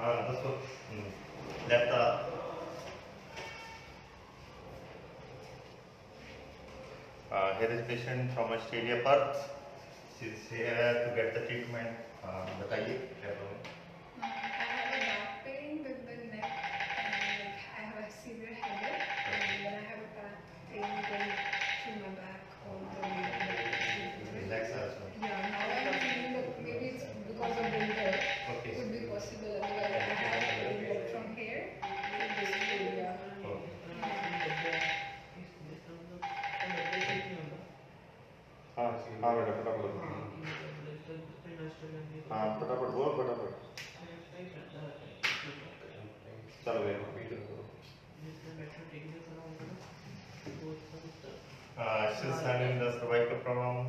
that's what. That here is patient from Australia, Perth. She's here to get the treatment. बताइए क्या problem? I have a back pain with the neck, and like I have a severe headache, and then I have a back pain going through my back all the way. Relax also. Yeah, now I'm feeling that maybe it's because of winter. Okay. Could be possible. Otherwise, I have pain like from here to this area. हाँ हाँ बेटा फटाफट हाँ फटाफट बोल फटाफट चलो बेटा she's having the cervical problem,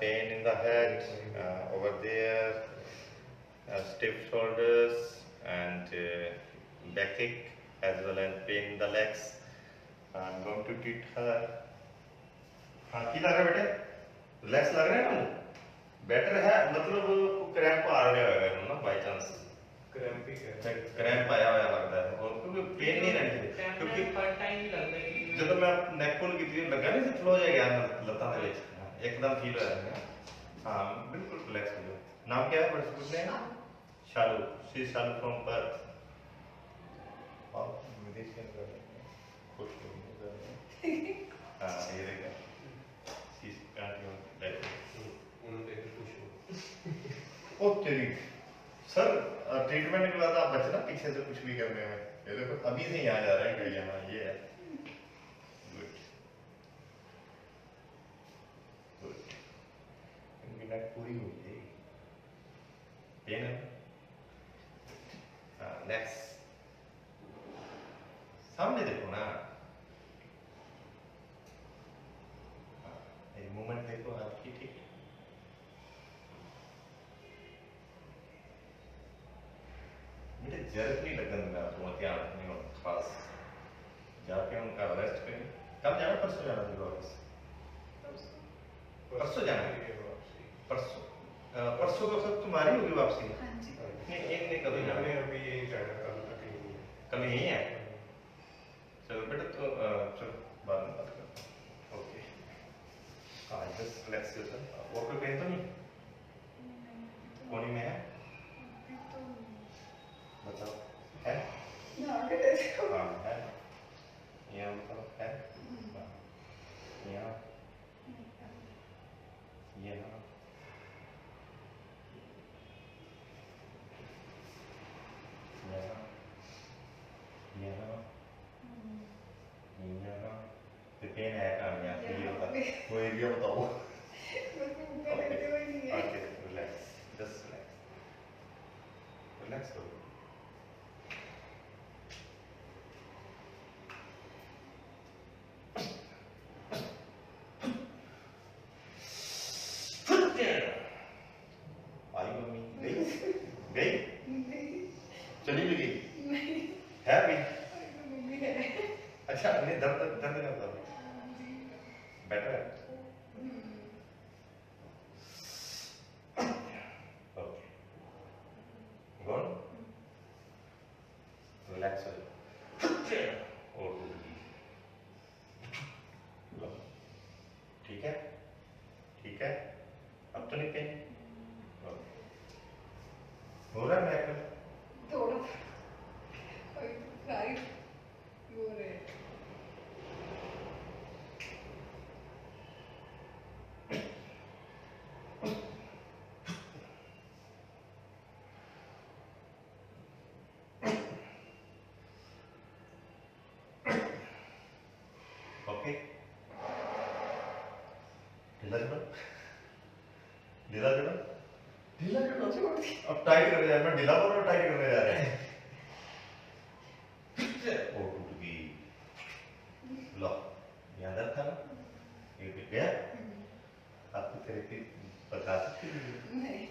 pain in the head, over there, stiff shoulders and backache as well as pain in the legs. I'm going to treat her. हाँ की लग रहा है बेटे? रिलैक्स लग रहा है ना? बेटर है मतलब क्रैम्प आ रहा है ना बाय चांस क्रैम्प आया हुआ लगता है और क्योंकि पेन नहीं रहती क्योंकि फर्स्ट टाइम ही लगता है कि ਜਦੋਂ ਮੈਂ ਨੈਕ ਪੁੱਲ ਕੀਤੀ ਲੱਗਾ ਨਹੀਂ ਸੀ ਫਲੋ ਜਿਹਾ ਗਿਆ ਲੱਤਾਂ ਦੇ ਵਿੱਚ ਇੱਕਦਮ ਫੀਲ ਹੋਇਆ ਹਾਂ ਬਿਲਕੁਲ ਰਿਲੈਕਸ ਹੋ ਜਾਓ ਨਾਮ क्या है बड़े कुछ ने शालू शी शालू फ्रॉम पर्थ और विदेश के अंदर खुश हो हाँ ये रहेगा शी कांट यू लाइक उन्होंने खुश हो ओ तेरी सर ट्रीटमेंट के बाद आप बचना पीछे से कुछ भी करने में ये देखो अभी से यहाँ जा रहे हैं कहीं यहाँ ये है मिनट पूरी हुई है पेन है नेक्स्ट सामने देखो ना मूवमेंट देखो आपकी ठीक मुझे जरूरत नहीं लगन में आपको ध्यान रखने और खास जाके उनका रेस्ट करें कब जाना परसों जाना था वापस परसों जाना है परसों परसों तो सब तुम्हारी होगी वापसी हाँ जी। नहीं एक नहीं कभी जाना अभी यही जाना कल तक ही नहीं है कल यही है चलो बेटा तो चलो बाद में बात करते हैं ओके हाँ जस्ट रिलैक्स योरसेल्फ वो कोई पेन तो नहीं कोनी में है बताओ है हाँ है यहाँ बताओ है यहाँ यहाँ यहाँ पेन है कहाँ यहाँ से ये बता वो एरिया बताओ okay relax just relax relax करो आई मम्मी गई गई चली भी गई है अभी अच्छा नहीं दर्द दर्द नहीं होता बेटर है ओके गॉन रिलैक्स हो जाओ और ठीक है अब तो नहीं पेन हो रहा है मैं थोड़ा राइट हो रहे हैं ओके ढीला जोड़ो ढीला जोड़ो ढीला जोड़ो अब टाइट करने जा रहे हैं मैं ढीला बोल रहा हूँ टाइट करने जा रहे हैं ओ टूट गई लो यहाँ दर्द था ना ये गिर गया आपको थेरेपी बता सकती है नहीं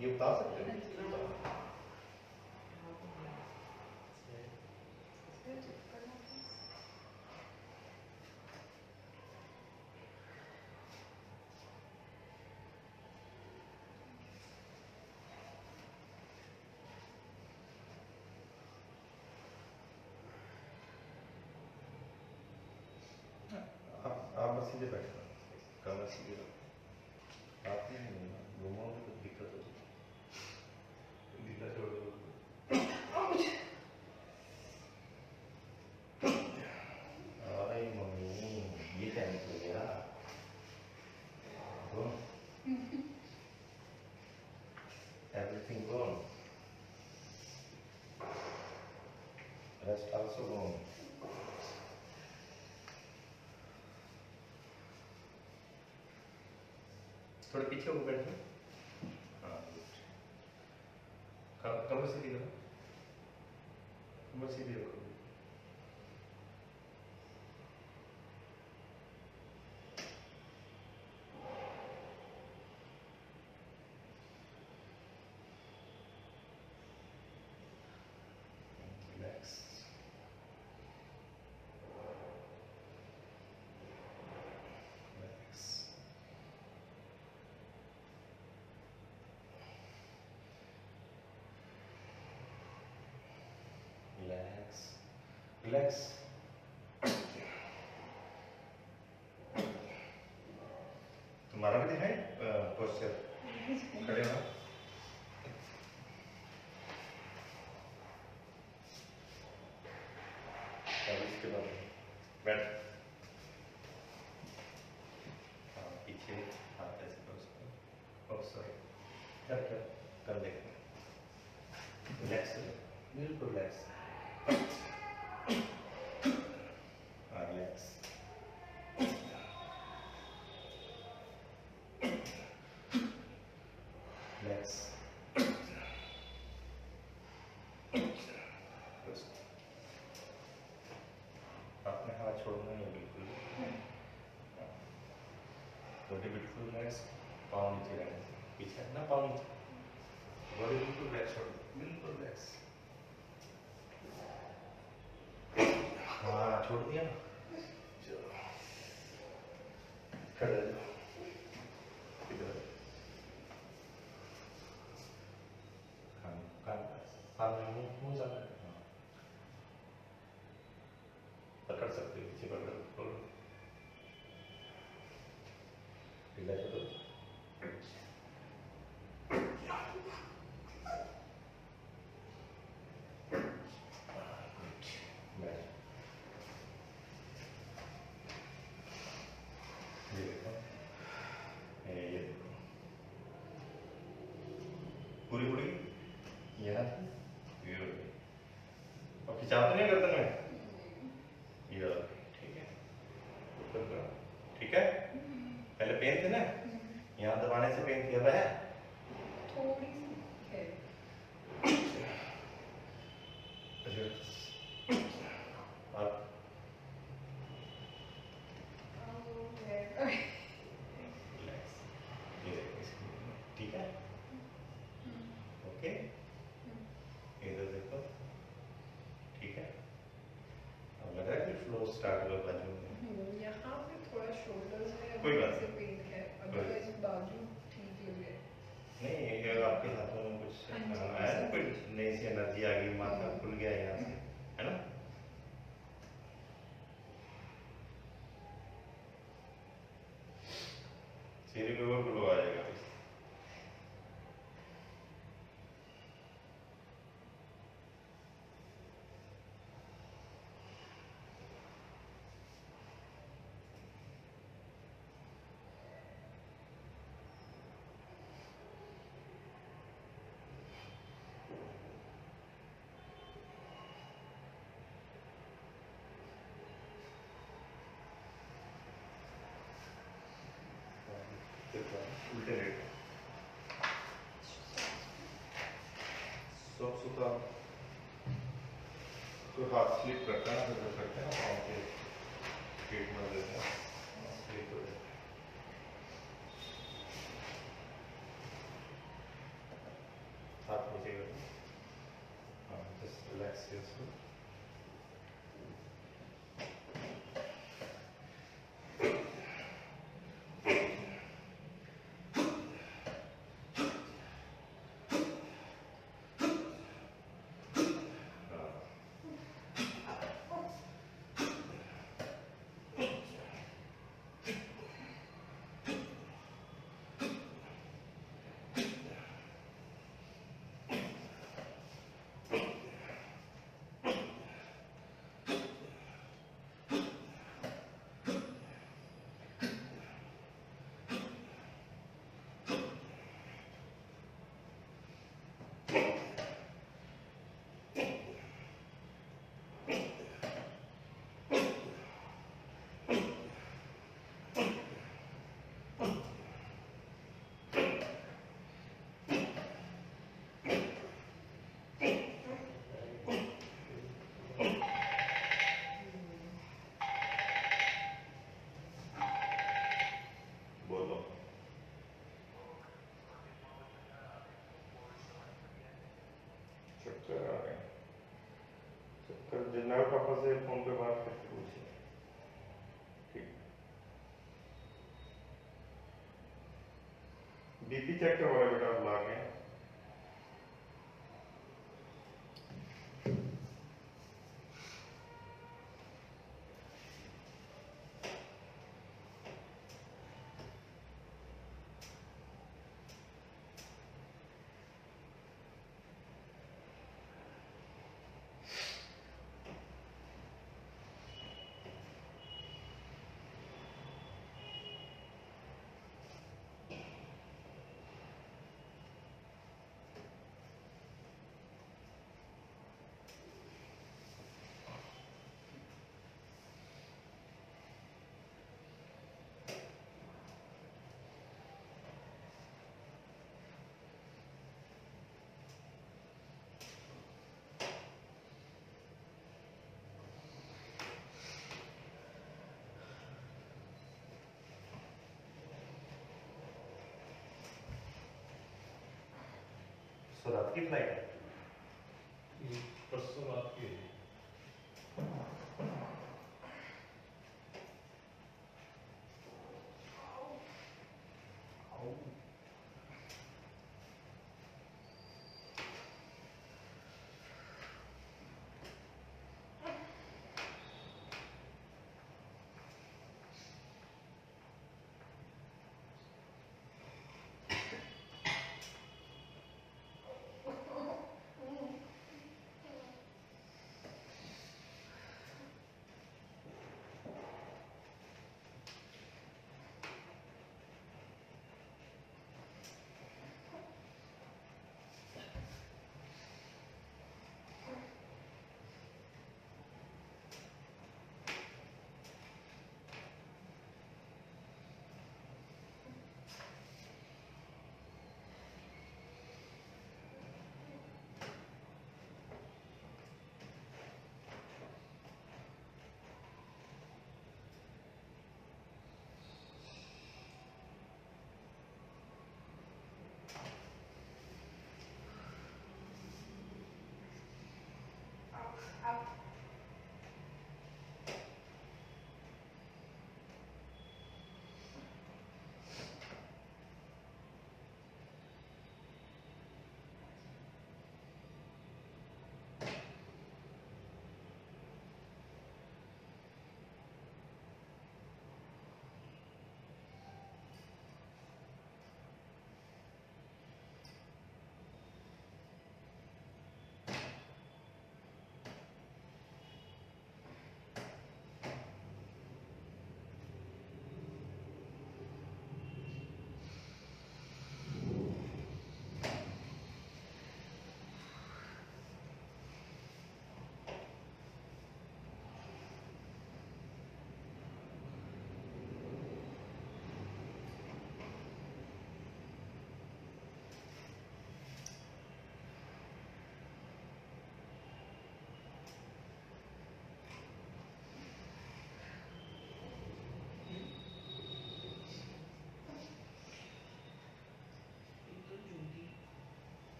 ये बता सकते हैं सीधे बैठना, कमर सीधे रखो। आप नहीं घुमाओगे तो दिक्कत होगी। ढीला छोड़ दो। अरे मम्मी ये क्या निकल गया? Everything gone. Rest also gone. थोड़े पीछे हो बैठो। हाँ कमर सीधी करो, कमर सीधी रखो। Relax. Relax. Relax. Relax. तुम्हारा भी दिखाए पोस्चर, खड़े हो। अब इसके बाद बैठ। हाँ पीछे हाथ ऐसे कर सकते। ओह सॉरी, कर देखते। रिलैक्स बिल्कुल रिलैक्स। हाँ रिलैक्स। रिलैक्स। आपने हाथ छोड़ना है बिल्कुल। बॉडी बिल्कुल रिलैक्स, पाँव नीचे रहने से, पीछे ना पाँव नीचे, बॉडी बिल्कुल रिलैक्स छोड़ दो, बिल्कुल रिलैक्स। हाँ छोड़ दिया ना, चलो खड़े हो जाओ। इधर कान में मुंह जाना है। हाँ पकड़ सकते हो, पीछे पकड़ लो, ढीला छोड़ो। ये देखो, ये देखो, पूरी पूरी यहाँ ये और खिंचाव तो नहीं करता मैं ये, ठीक है ऊपर करो, ठीक है। पहले पेन थे ना, यहाँ दबाने से पेन किया है थोड़ी सी है। और रिलैक्स, ये देखो इसको, ठीक है ओके। इधर देखो, ठीक है। अब लग रहा है कि फ्लो स्टार्ट हुआ बाजू में। यहाँ पे थोड़ा शोल्डर्स में कोई बात से पेन है, अदरवाइज बाजू ठीक लग रहा है। नहीं ये आपके हाथों में कुछ हाँ जी। आया ना, कोई नई सी एनर्जी आ गई, माथा खुल गया यहाँ से, है ना। सिर पे वो ग्लो आ जाएगा। उल्टे लेट सॉक्स उतार, तो हाथ स्लिप करता है ना, तो करते हैं ना पाँव के पेट में देते हैं, स्लिप हो जाता है। हाथ नीचे करो, हाँ जस्ट रिलैक्स योरसेल्फ। चक्कर आ रहे हैं। चक्कर जन्नत पापा से फोन पे बात करके पूछिए। ठीक। बीपी चेक करवाए बेटा बुला के। सो रात की फ्लाइट है। परसों रात की है।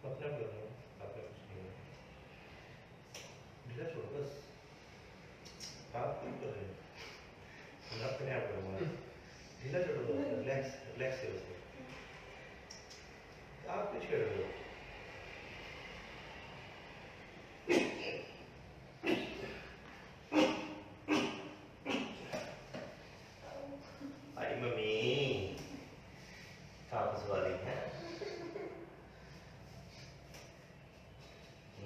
अपने आप करो, आपका कुछ नहीं है। ढीला छोड़ो बस। आप क्यों कर रहे हो? मैं अपने आप करूँगा। ढीला छोड़ो बस, रिलैक्स रिलैक्स है उसमें। आप क्यों छेड़ रहे हो? आई मम्मी, तापस वाली है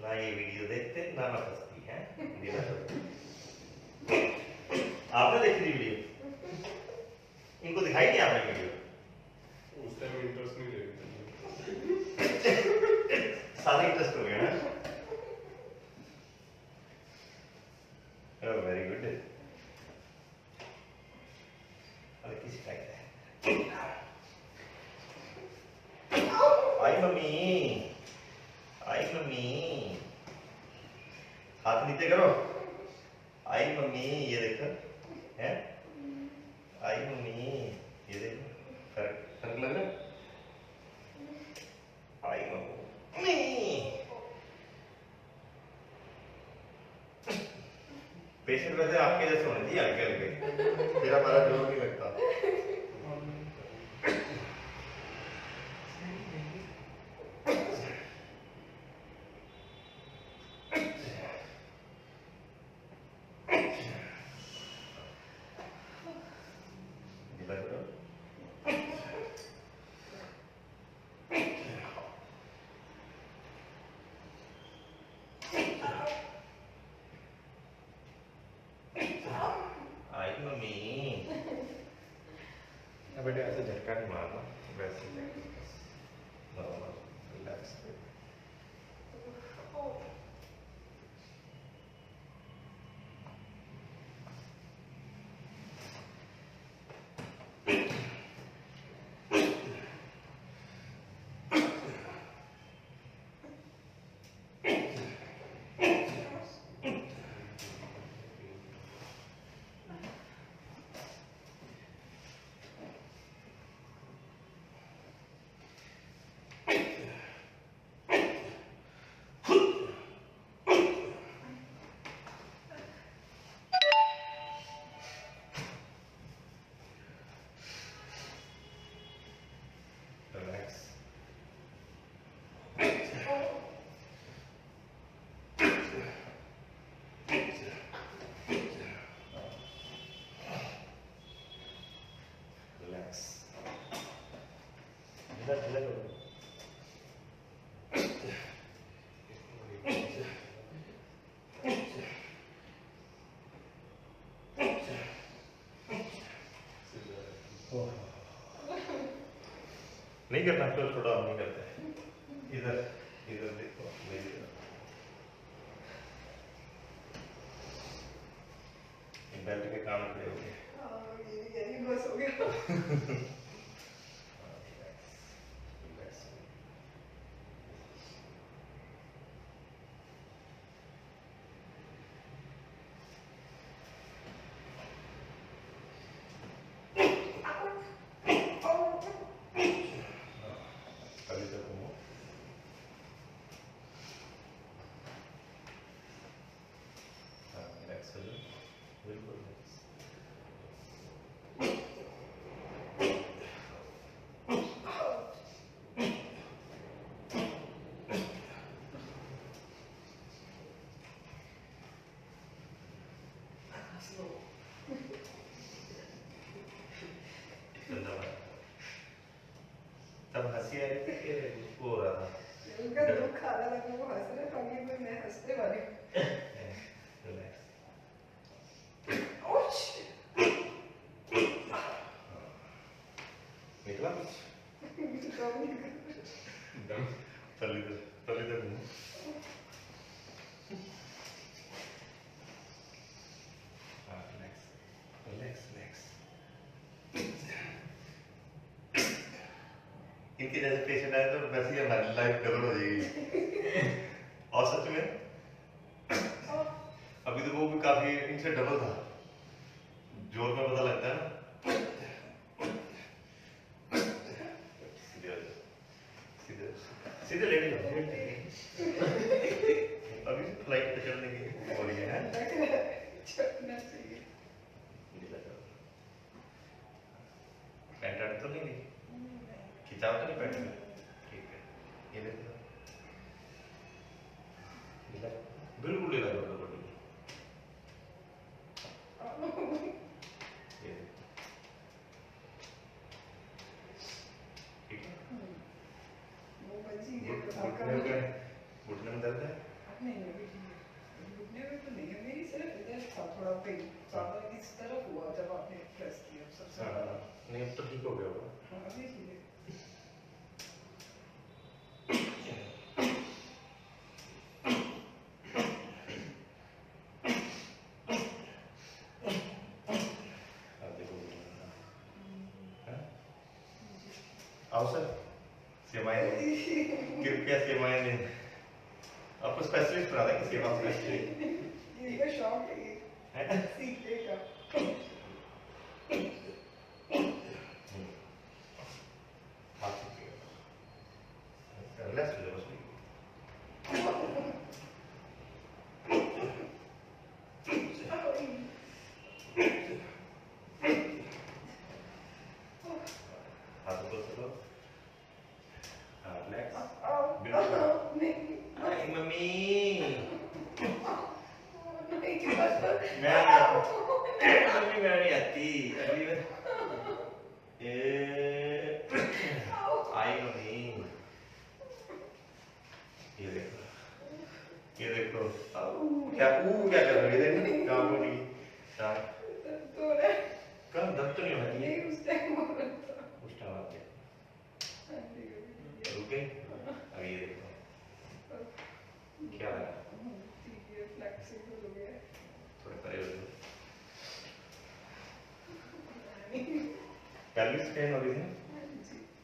ना, ये वीडियो देखते ना ना हंसती है। ढीला छोड़ो। आपने देखी थी वीडियो? इनको दिखाई नहीं आपने वीडियो? उस टाइम इंटरेस्ट नहीं ले रही सारे इंटरेस्ट हो गया ना? Very good. अरे किसी टाइप है। आई मम्मी, आई मम्मी, हाथ नीचे करो। आई मम्मी, ये देखो है। आई मम्मी, ये देखो, फर्क फर्क लग रहा है? आई मम्मी, पेशेंट वैसे आपके जैसे होने चाहिए, हल्के हल्के, फिर हमारा जोर नहीं लगता। ढीला करो। आई मम्मी, बेटे ऐसे झटका नहीं मारना, वैसे नॉर्मल रिलैक्स। Relax. Relax. ढीला ढीला करो। नहीं करना तो थोड़ा हम नहीं करते। इधर इधर देखो, मेरी तरफ। बेल्ट के कान खड़े हो गए। ये बस हो गया। Relax. कभी तक घूमो। हाँ, relax हो जाओ। बिल्कुल relax. तब हंसी आ रही थी कि वो हो रहा था? उनका दुख खा रहा था, वो हंस रहे, बाकी मैं हंसने वाली हूँ। रिलैक्स। ओच! निकला कुछ? Done. पल्ली दर्द नहीं। हाँ, रिलैक्स, रिलैक्स, रिलैक्स। इनके जैसे पेशेंट आए तो वैसे ही हमारी लाइफ कवर हो जाएगी। और सच में अभी तो वो भी काफी इनसे डबल था, जोर में पता लगता है ना। सीधे आ जाओ, सीधे सीधे लेट जाओ। अभी फ्लाइट पे चढ़ने की हो रही है। चढ़ना चाहिए। पैंट आर्ट तो नहीं ली, खिंचाव तो नहीं पैंट में? ठीक है, ये देखो, बिल्कुल ले लो बॉडी। ये देखो, ठीक है। वो बची है, घुटने में दर्द है? नहीं नहीं, घुटने में तो नहीं है, मेरी सिर्फ इधर था थोड़ा पेन, ज़्यादा इस तरफ हुआ जब आपने प्रेस किया सबसे ज़्यादा। नहीं, अब तो ठीक हो गया होगा। हाँ, अभी ठीक है। अब देखो, आओ सर, सेवाएं दें, कृपया सेवाएं दें। आपको स्पेशलिस्ट बना दें कि सेवा स्पेशलिस्ट। ये का शौक है ये, सीखने का। हाथ सीखिएगा, रिलैक्स हो जाओ बस। हाथ ऊपर से लो, हाँ, रिलैक्स, बिल्कुल। आई मम्मी, मम्मी मैं नहीं आती अगली बार। आई मम्मी, ये देखो, ये देखो, क्या क्या कर रही है? देखो काम हो रही, काम कम दर्द तो नहीं होना चाहिए। उस टाइम आ गया, रुके। अब ये देखो, क्या लगा? थोड़े परे हो जाओ। पैल्विक स्ट्रेन हो रही थी ना?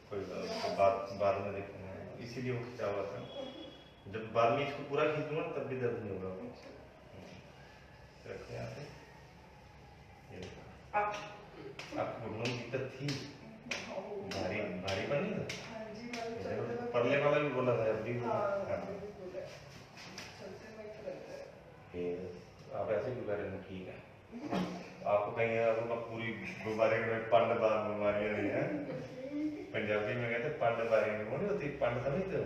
कोई बाद में देखूंगा, इसीलिए वो खिंचा हुआ था। जब बाद में इसको पूरा खींचूंगा तब भी दर्द नहीं होगा। रखो यहाँ पे, ये देखो। आपको घुटनों की दिक्कत थी, भारी भारीपन नहीं था? परले वाला भी बोला था अभी। आप ऐसे क्यों कह रहे हैं? ठीक है, आपको कहीं आपको पूरी बीमारी में पंड बार बीमारियां नहीं है। पंजाबी में कहते पंड बारी नहीं होती, पंड समझते हो?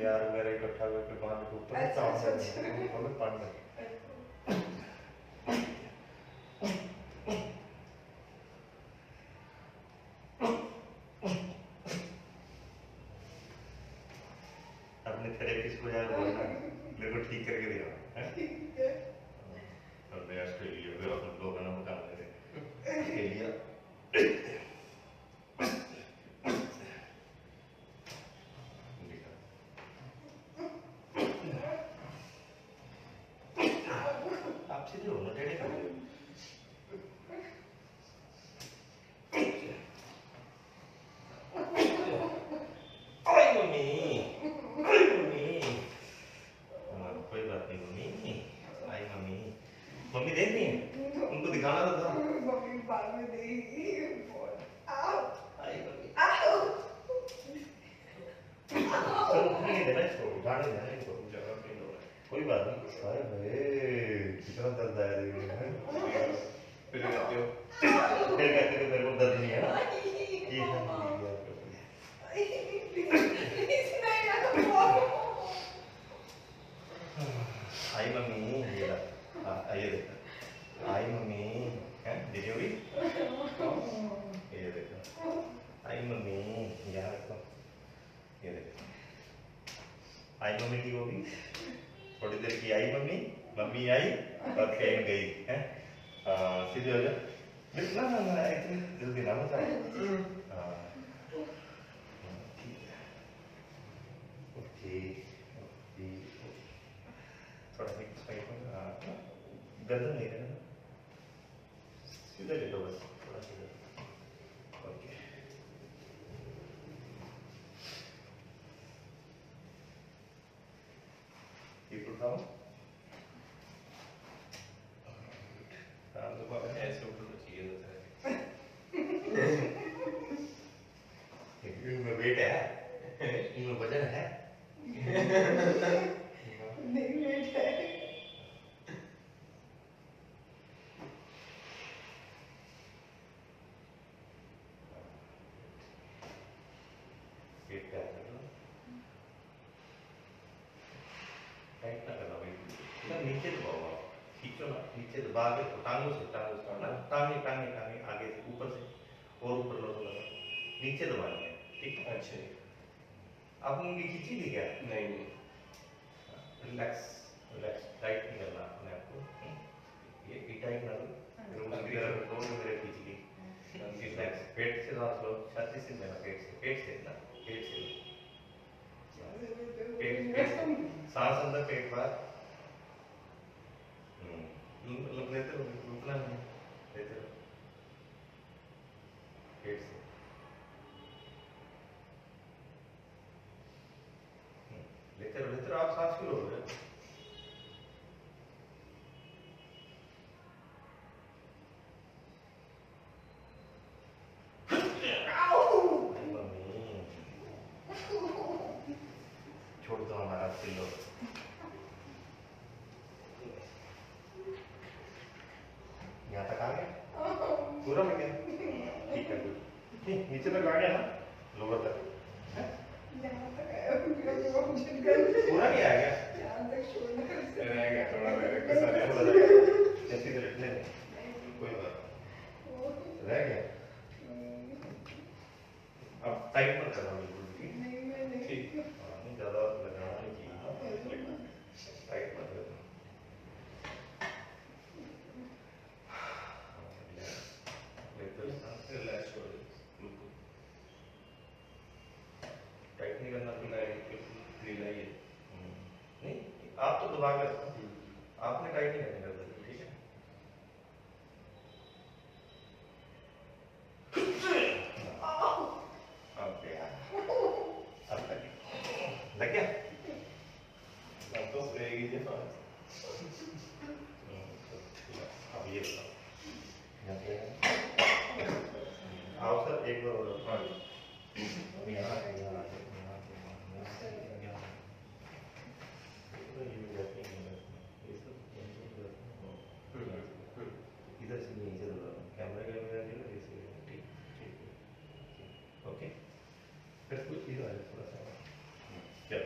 यार वगैरह इकट्ठा करके बांध के ऊपर पंड। अपने थेरेपिस्ट को जाकर बोलना मेरे को ठीक करके दिया है। और मैं ऑस्ट्रेलिया में अपन लोग ना काम करे ऑस्ट्रेलिया। आप सीधे हो ना, टेढ़े कर दो। कोई बात नहीं मम्मी, आई मम्मी, मम्मी देख रही है, उनको दिखाना तो था। मम्मी बाद में देगी। आई मम्मी, चलो नहीं देना इसको, उठाने देना इनको, जगह पे लो, कोई बात नहीं। अरे भाई कितना दर्द आया देखिए, फिर कहते हो फिर कहते हो मेरे को दर्द नहीं है ना, ये है आई मम्मी, ये ये देखो, आई मम्मी है डिलीवरी, ये देखो, आई मम्मी, यहाँ देखो, ये देखो, आई मम्मी ठीक होगी, थोड़ी देर की आई मम्मी, मम्मी आई और ट्रेन गई है। सीधे हो जा, ना ना ना इतनी जल्दी ना मत आओ। हाँ, ठीक है, ओके ओके, थोड़ा साइड में, गर्दन नहीं रहना, सीधा लेटो बस, थोड़ा सीधा, ओके। ये उठाओ, तो बाबा ऐसे उठना चाहिए होता है। इनमें वेट है, इनमें वजन है। नहीं वेट है। वेट क्या है, टाइट ना करना भाई, ना नीचे दबाओ आप, खींचो ना, नीचे दबा के टांगों से, ना टांगे टांगे टांगे आगे से, ऊपर से और ऊपर लो, थोड़ा नीचे दबानी है, ठीक है। अच्छा, आप उंगली खींची थी क्या? नहीं नहीं, रिलैक्स रिलैक्स, टाइट नहीं करना अपने आप को, ये टाइट ना लो, फिर उसी तरह दो मेरे खींच ली, रिलैक्स, पेट से सांस लो, छाती से लेना, पेट से ना, पेट से लो, पेट से, सांस अंदर पेट बाहर, लेते रहो, रुकना नहीं, लेते रहो, पेट से, लेते रहो, आप सांस क्यों रोक रहे हो? छोड़ दो हमारा पिल्लो, यहाँ तक आ गया, पूरा में गया, ठीक है, नहीं नीचे तक आ गया ना, लोअर तक, यहाँ तक आया, पूरा नहीं आ गया, यहाँ तक शोल्डर से रहेगा थोड़ा रहेगा, थोड़ा सा ऐसे ही रखने दे, कोई बात रह गया, अब टाइट मत करना बिल्कुल भी, नहीं मैं नहीं ठीक, नहीं ज़्यादा लगाना नहीं चाहिए, टाइट मत करना, रिलैक्स हो बिल्कुल, टाइट नहीं करना बिल्कुल, नहीं बिल्कुल ढीला ही है। नहीं आप तो दबा कर, आपने टाइट नहीं करने का, ठीक है। अब यार, अब लग गया, अब तो रहेगी ये सांस। अब ये बताओ, यहाँ पे आओ सर, एक बार और, हाँ यहाँ यहाँ इधर से नीचे कैमरा कैमरा ठीक ठीक है, ओके, फिर कुछ इधर है थोड़ा सा, क्या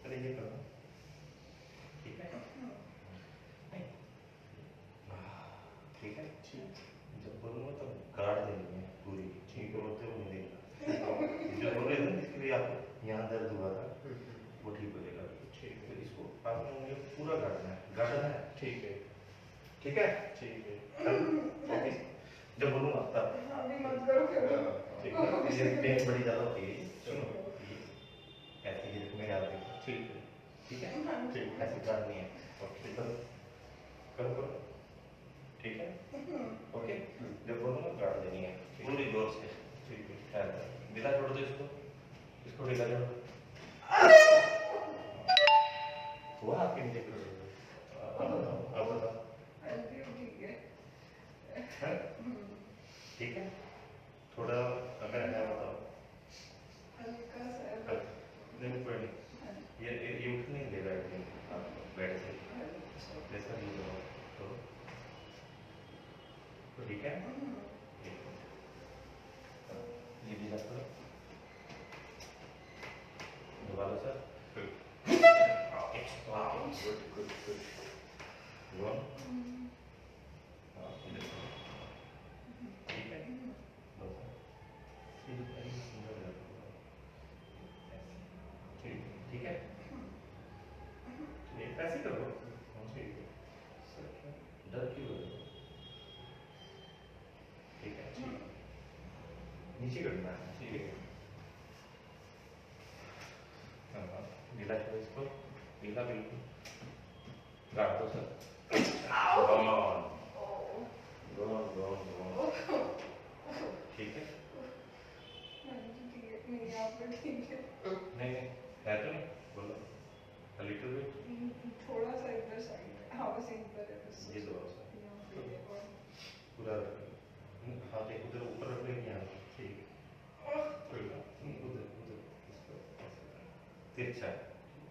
अरे ये करो, ठीक है, ठीक है, जब बोलूँगा तो गाड़ देनी है पूरी, ठीक है, बोलते हुए नहीं देना, जो बोल रहे थे इसके लिए आपको यहाँ दर्द हुआ था, वो ठीक हो जाएगा, ठीक है, तो इसको आपने मुझे पूरा गाड़ना है, गाड़ना है, ठीक है, ठीक है, ठीक है, ओके, जब बोलूँगा तब, अभी मत करो करो ठीक है, ये पेन बड़ी ज़्यादा होती है, सुनो, ऐसे ही में याद रखो, ठीक है, ठीक है, ठीक, ऐसे गाड़नी है, ओके, करो करो करो, ठीक है, ओके, जब बोलूँगा गाड़ देनी है, पूरी जोर से, ठीक है, ढीला छोड़ दो इसको ढीला छोड़ दो, हुआ आपके नीचे अब बताओ, अभी ठीक है हैं? ठीक है, थोड़ा अगर है बताओ, हल्का सा नहीं कोई नहीं, ये उठ नहीं देगा इतनी, आप बेड से जैसा नहीं करो तो ठीक है, ये भी रख लो, दोबारा sir, good good good, one, ठीक है, ठीक है, नीचे करना है, ठीक है। हाँ, ढीला करो इसको, ढीला बिल्कुल। गाड़ दो sir. Gone, gone, gone, gone. ठीक है? नहीं यहाँ पर ठीक है। नहीं नहीं, है तो नहीं, बोलो। A little bit. थोड़ा सा इधर साइड, हाँ बस इधर है बस। ये दो बस। यहाँ पे है और पूरा हाथ एक उधर ऊपर रख लेंगे यहाँ, ठीक है। कोई बात नहीं, उधर उधर इसको तिरछा,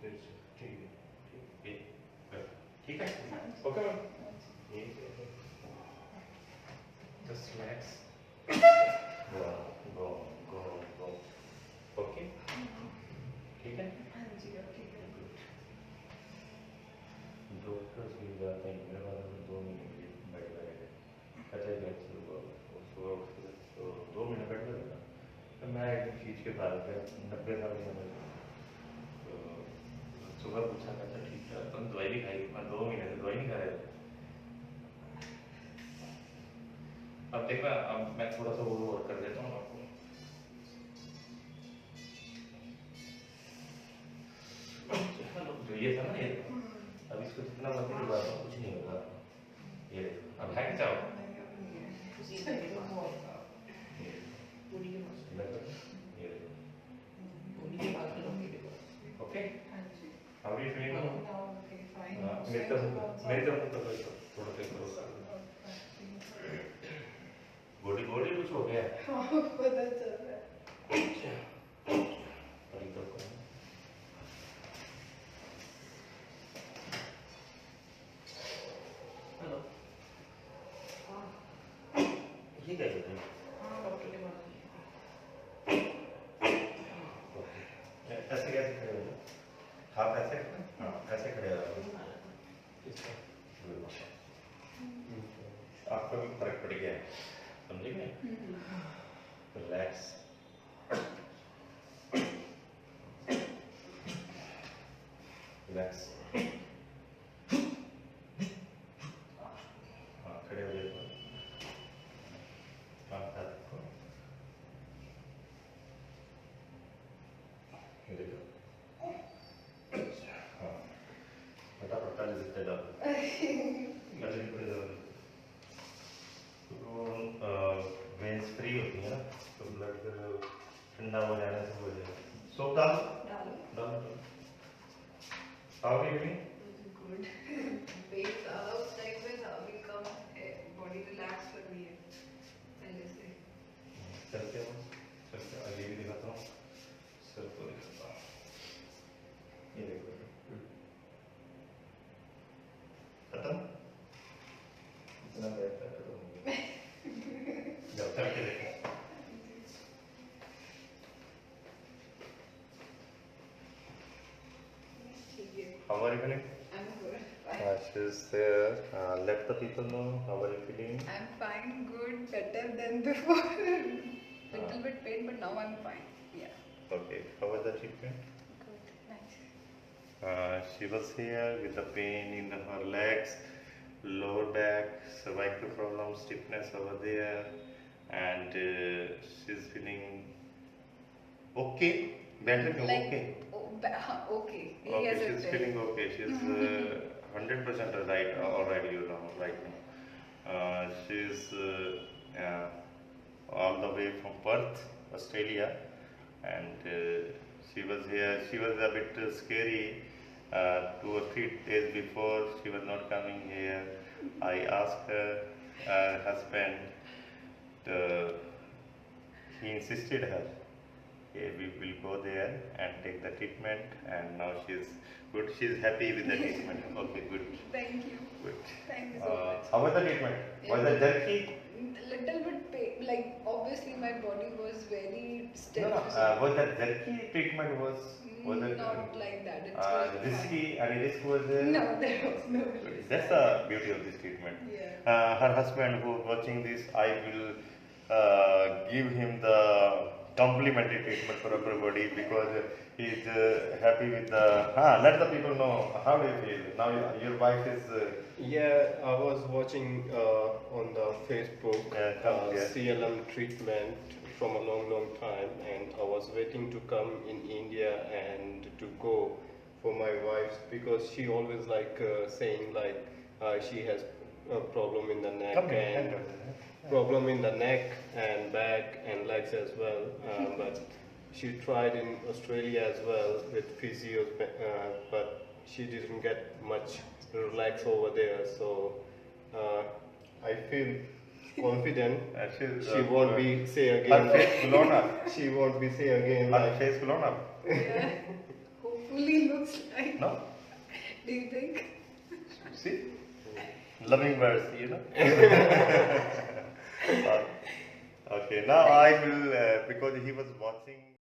तिरछा, ठीक है, ठीक है, okay ma'am. Just relax. Go, go, go, go. Okay? ठीक है? हाँ जी अब ठीक है। डॉक्टर्स भी जाते हैं, मेरे पास अभी 2 महीने बैठ गए। अच्छा लेट्स उसको तो 2 महीने बैठ गए ना, तो मैं एक चीज़ के बारे में 90 साल की उम्र में, तो सुबह पूछा अच्छा ठीक है तुम दवाई भी खाई, मैं 2 महीने से दवाई नहीं खा रहे थे। अब देखना, अब मैं थोड़ा सा वो और कर देता हूँ आपको। जो ये था ना ये, अब इसको जितना मर्जी दबा दो कुछ नहीं होगा। ये देखो, अब है क्या चाहो? ये देखो, okay? How are you feeling now? मेरी तरफ तो थोड़ा सा करो। बॉडी बॉडी कुछ हो गया? पता चल रहा है। अभी तो करो। हेलो। ये क्या कर रहे हो? हाँ डॉक्टर ने बोला। ऐसे कैसे खड़े हो? हाथ ऐसे, हाँ ऐसे खड़े हो। आपको भी फर्क पड़ गया है, समझे क्या? रिलैक्स। रिलैक्स। हाँ खड़े हो जाओ। हाँ हाथ रखो। ये देखो। हाँ फटाफट ताली देते जाओ। ताली देते जाओ। वेंस फ्री होती है ना, तो ब्लड ठंडा हो जाने से हो जाएगा। सोप डालो, डालो। How are you feeling? Good. पेट ज़्यादा उस टाइम पे था, अभी कम है, बॉडी रिलैक्स कर रही है पहले से। चलते हो, चलते हो, ये भी दिखाता हूँ, सर को दिखाता हूँ। ये देखो, खत्म? इतना बैठता है तो जब तक के देखो। ठीक है। How are you feeling? I'm good. She's there. Let the people know how are you feeling. I'm fine, good, better than before. Little bit pain, but now I'm fine. Yeah. Okay, how was the treatment? Good. Nice. She was here with the pain in her legs, lower back, cervical problem, stiffness over there, and she's feeling okay, better, Like, okay. Okay. Okay, Yes, she's feeling okay. She's 100% right, all right, you know, right now. She's all the way from Perth, Australia, and she was here. She was a bit scary 2 or 3 days before. She was not coming here. I asked her husband. He insisted her. Okay, we will go there and take the treatment, and now she's good. She's happy with the treatment. Okay, good. Thank you. Good. Thank you so much. How was the treatment? Was it jerky? Little bit pain, like obviously my body was very stiff. No, no. Was that jerky treatment was it Not like that. It was risky? Any risk was there? No, there was no risk. That's the beauty of this treatment. Yeah. Her husband who watching this, I will give him the complimentary treatment for upper body, because He's happy with the. Let the people know how do you feel now. Your wife is. Yeah, I was watching on the Facebook Yeah. CLM treatment from a long time, and I was waiting to come in India and to go for my wife because she always like saying like she has a problem in the neck Come here, and come here. problem in the neck and back and legs as well. But she tried in Australia as well with physio, but she didn't get much relax over there. So I feel confident she won't be say Her again. face blown up. She won't be say again Her like face blown up. Yeah. Hopefully looks like. No. Do you think? See? Loving words, you know. Okay, now I will, because he was watching.